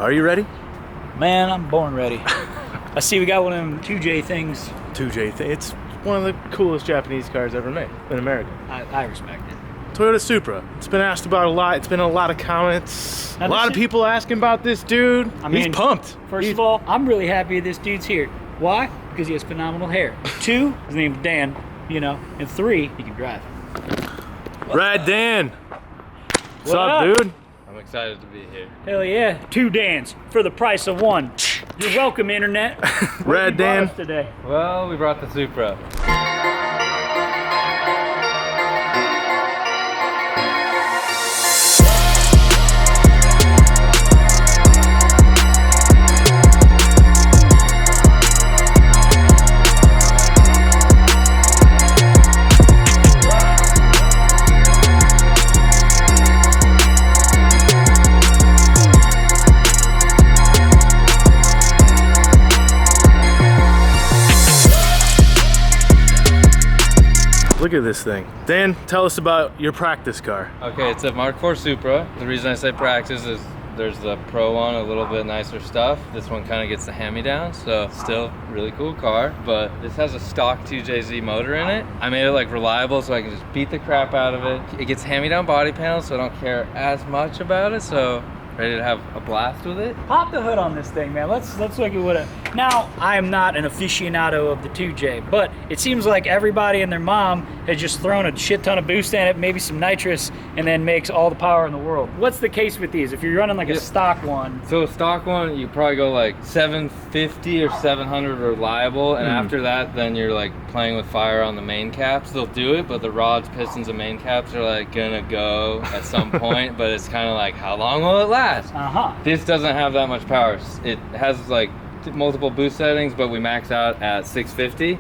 Are you ready? Man, I'm born ready. I see we got one of them 2J things. 2J thing. It's one of the coolest Japanese cars ever made in America. I respect it. Toyota Supra. It's been asked about a lot. It's been a lot of comments. Now, a lot of people asking about this dude. I mean, he's pumped. First of all, I'm really happy this dude's here. Why? Because he has phenomenal hair. 2, his name's Dan, you know. And 3, he can drive. Rad Dan. What's up, dude? I'm excited to be here. Hell yeah. 2 Dans for the price of 1. You're welcome, Internet. Rad Dan. Today? Well, we brought the Supra. Look at this thing. Dan, tell us about your practice car. Okay, it's a Mark IV Supra. The reason I say practice is there's the Pro one, a little bit nicer stuff. This one kind of gets the hand-me-down, so still really cool car. But this has a stock 2JZ motor in it. I made it like reliable so I can just beat the crap out of it. It gets hand-me-down body panels, so I don't care as much about it. So ready to have a blast with it. Pop the hood on this thing, man. Let's look at what it. Now, I am not an aficionado of the 2J, but it seems like everybody and their mom has just thrown a shit ton of boost in it, maybe some nitrous, and then makes all the power in the world. What's the case with these? If you're running like a stock one. So a stock one, you probably go like 750 or 700 reliable, and after that, then you're like playing with fire on the main caps. They'll do it, but the rods, pistons, and main caps are like gonna go at some point, but it's kind of like, how long will it last? This doesn't have that much power. It has like multiple boost settings, but we max out at 650.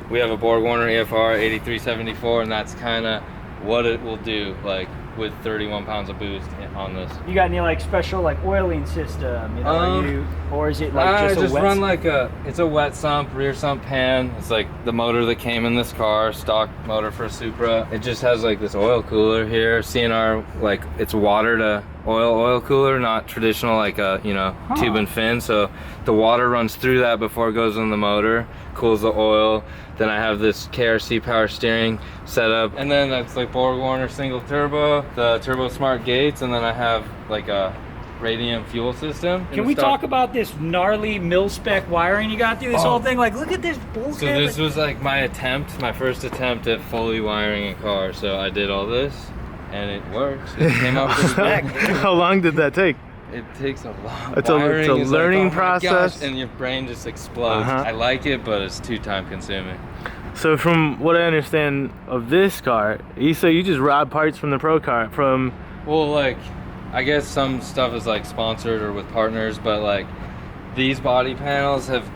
We have a BorgWarner EFR 8374, and that's kind of what it will do, like with 31 pounds of boost on this. You got any like special like oiling system, you know, or is it like just a just wet run like it's a wet sump, rear sump pan. It's like the motor that came in this car, stock motor for Supra. It just has like this oil cooler here, CNR, like it's water to oil cooler, not traditional like a, you know, tube and fin. So the water runs through that before it goes in the motor, cools the oil. Then I have this KRC power steering setup, and then that's like BorgWarner single turbo, the Turbo Smart gates, and then I have like a radium fuel system. Can we talk about this gnarly mil-spec wiring you got through this whole thing? Like, look at this bullshit. So this was like my first attempt at fully wiring a car. So I did all this, and it works. It came out pretty back. How long did that take? It takes a long. It's a learning process, and your brain just explodes. I like it, but it's too time consuming. So from what I understand of this car, you say you just rob parts from the Pro car from. Well, like, I guess some stuff is like sponsored or with partners, but like these body panels have,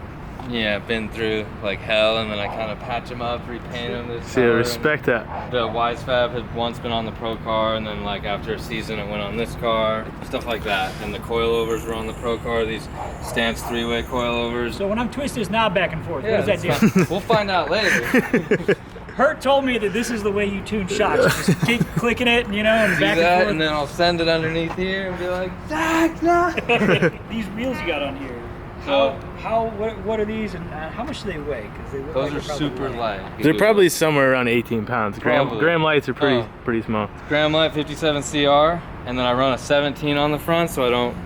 been through like hell, and then I kind of patch them up, repaint them this color. Yeah, respect that. The Wisefab had once been on the Pro car, and then like after a season it went on this car, stuff like that. And the coilovers were on the Pro car, these Stance 3-way coilovers. So when I'm twisting this knob back and forth, what does that do? We'll find out later. Hurt told me that this is the way you tune shocks. Just keep clicking it, you know, and back and forth. And then I'll send it underneath here and be like, Zach, no! These wheels you got on here. So what are these, and how much do they weigh? Because they look those like are super light. They're probably somewhere around 18 pounds. Graham lights are pretty small. Graham light 57 CR, and then I run a 17 on the front, so I don't,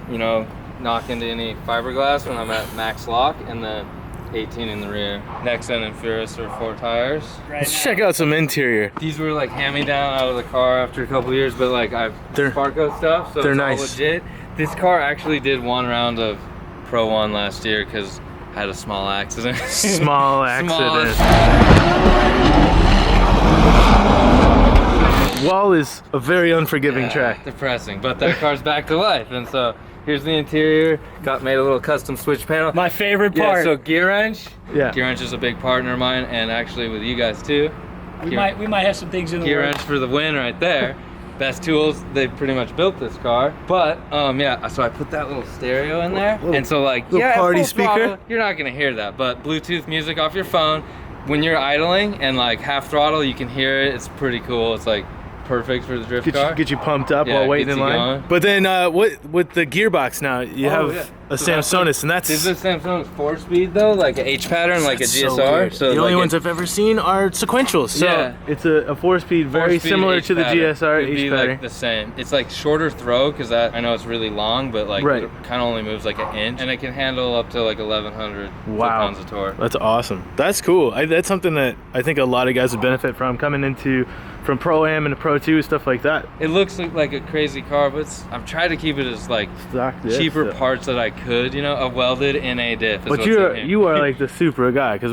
knock into any fiberglass when I'm at max lock, and then 18 in the rear. Nexen and Furus are 4 tires. Let's check out some interior. These were like hand-me-down out of the car after a couple years, but like I've Sparco stuff, so they're it's nice. all legit. This car actually did one round of Pro 1 last year because I had a small accident. Small accident. Wall is a very unforgiving track. Depressing, but that car's back to life, and so here's the interior. Made a little custom switch panel. My favorite part. Yeah, so gear wrench. Yeah. Gear wrench is a big partner of mine, and actually with you guys too. We might have some things in the gear works. wrench for the win right there. Best tools. They pretty much built this car, but so I put that little stereo in there, and so like party speaker. Throttle, you're not gonna hear that, but Bluetooth music off your phone when you're idling and like half throttle, you can hear it. It's pretty cool. It's like perfect for the drift car. Get you pumped up while waiting gets in you line. going. But then what with the gearbox now? You have a So that's Samsonus, and that's Is this Samson's 4-speed though, like an H pattern, like a GSR? So the only ones I've ever seen are sequentials. So Yeah. it's a 4-speed, very similar H to the pattern. GSR It'd be H pattern. like the same. It's like shorter throw because I know it's really long, but like Right. it kind of only moves like an inch, and it can handle up to like 1,100 foot-pounds of torque. That's awesome. That's cool. That's something that I think a lot of guys would benefit from coming into from Pro-Am into Pro-2, stuff like that. It looks like a crazy car, but I've tried to keep it as like Stock diff, cheaper so. parts that I could, you know, a welded NA diff. Is But what's in here. you are like the Supra guy, because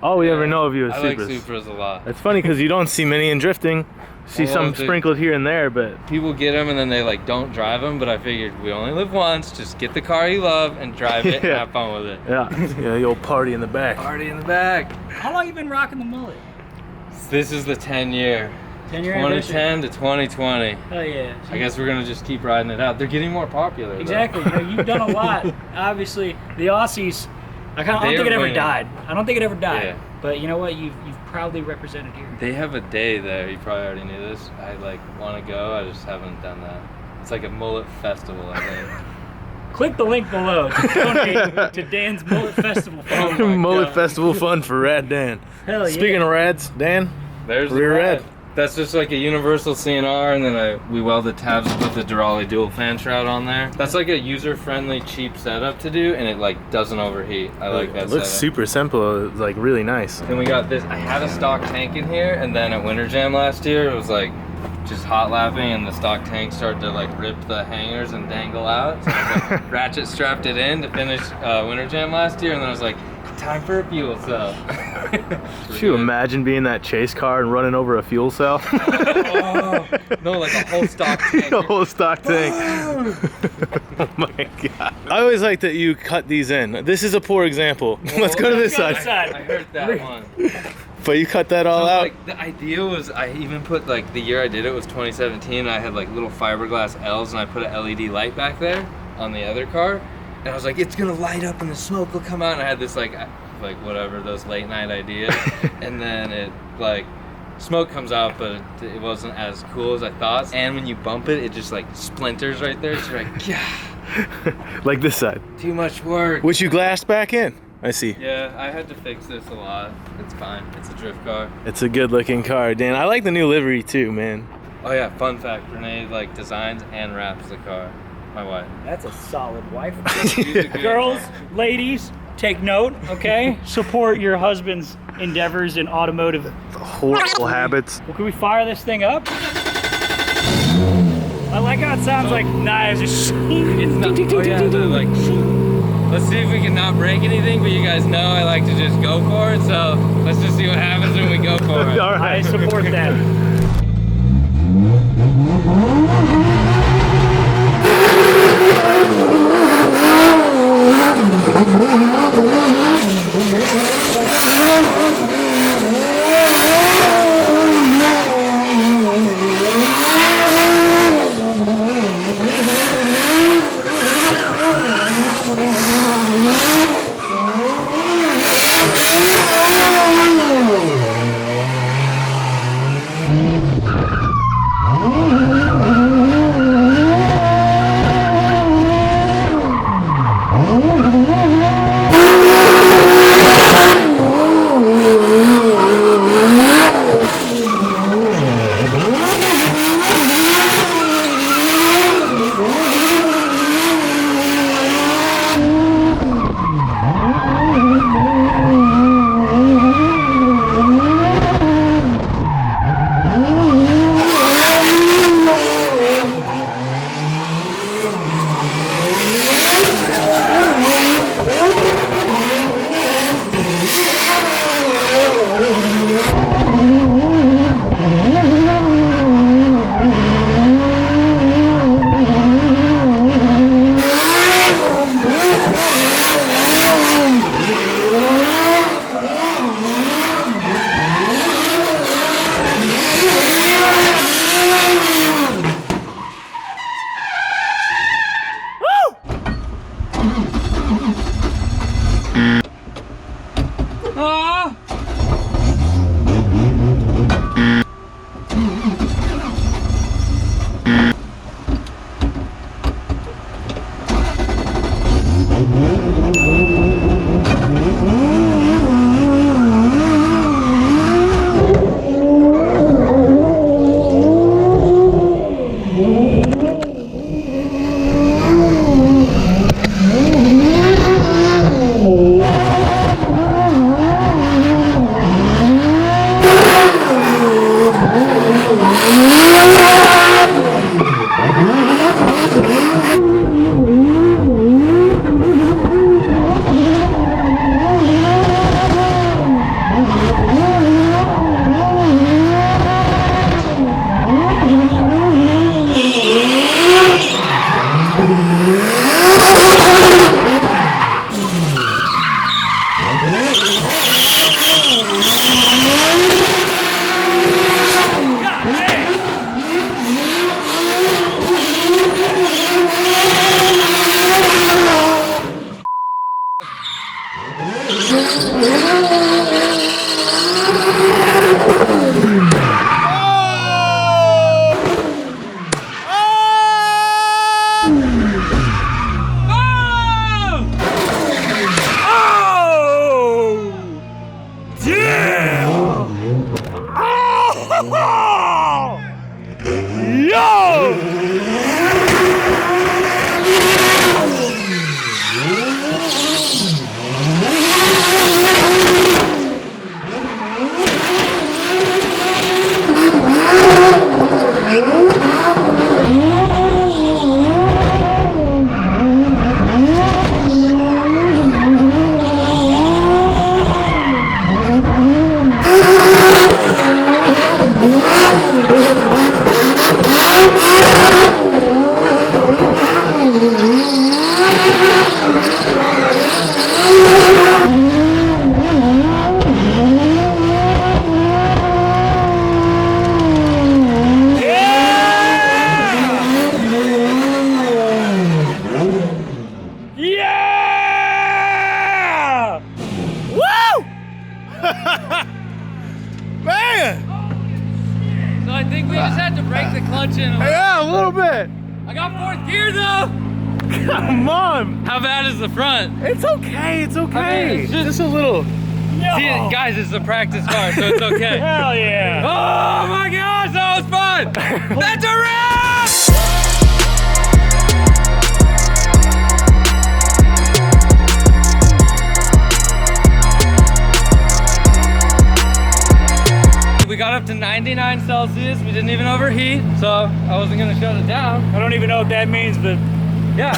all we ever know of you is I like Supras. Supras a lot. It's funny because you don't see many in drifting. See Well, some dude. sprinkled here and there, but People get them and then they like don't drive them, but I figured we only live once. Just get the car you love and drive it and Yeah. have fun with it. yeah, the old party in the back. Party in the back. How long you been rocking the mullet? This is the 10-year. 10-year anniversary. 2010 to 2020. Hell yeah. I guess we're gonna just keep riding it out. They're getting more popular. though. Exactly. You know, you've done a lot. Obviously, the Aussies. I don't think it ever winning. died. I don't think it ever died. Yeah. But you know what? You've proudly represented here. They have a day there. You probably already knew this. I like want to go. I just haven't done that. It's like a mullet festival, I think. Click the link below to donate to Dan's Mullet Festival Fund. Oh my Mullet God. Festival fun for Rad Dan. Hell yeah. Speaking of Rads, Dan, There's the Rear rad. rad. That's just like a universal CNR, and then we welded tabs with the Durali dual fan shroud on there. That's like a user-friendly, cheap setup to do, and it like doesn't overheat. I like that it looks setup. super simple. It's like really nice. Then we got this. I had a stock tank in here, and then at Winter Jam last year, it was like just hot lapping, and the stock tank started to like rip the hangers and dangle out. So I was, like, ratchet strapped it in to finish Winter Jam last year, and then I was like, time for a fuel cell. Could you imagine being that chase car and running over a fuel cell? Oh, no, like a whole stock tank. A whole stock tank. Oh my god. I always like that you cut these in. This is a poor example. Let's go to this go to side. this I heard that one. But you cut that all So, out. like, the idea was, I even put like the year I did it was 2017. I had like little fiberglass L's, and I put an LED light back there on the other car, and I was like, it's gonna light up and the smoke will come out. And I had this like whatever, those late night ideas, and then it like smoke comes out, but it wasn't as cool as I thought. And when you bump it, it just like splinters right there. So you're like, yeah, Like this side. too much work. Which you glassed back in. I see. Yeah, I had to fix this a lot. It's fine. It's a drift car. It's a good looking car, Dan. I like the new livery too, man. Oh yeah, fun fact, Renee like designs and wraps the car. My wife. That's a solid wife. She's a good Girls, one. ladies, take note, okay? Support your husband's endeavors in automotive. Horrible habits. Well, can we fire this thing up? I like how it sounds like knives. It's not, oh yeah, like, let's see if we can not break anything, but you guys know I like to just go for it, so let's just see what happens when we go for it. All I right. support that. Yeah! Woo! Man! So I think we just had to break the clutch in. Yeah, a little bit. I got fourth gear though. Come on. How bad is the front? It's okay. It's okay. I mean, it's just a little. See, guys, it's a practice car, so it's okay. Hell yeah! Oh my gosh, that was fun! That's a wrap! We got up to 99 Celsius. We didn't even overheat, so I wasn't gonna shut it down. I don't even know what that means, but Yeah.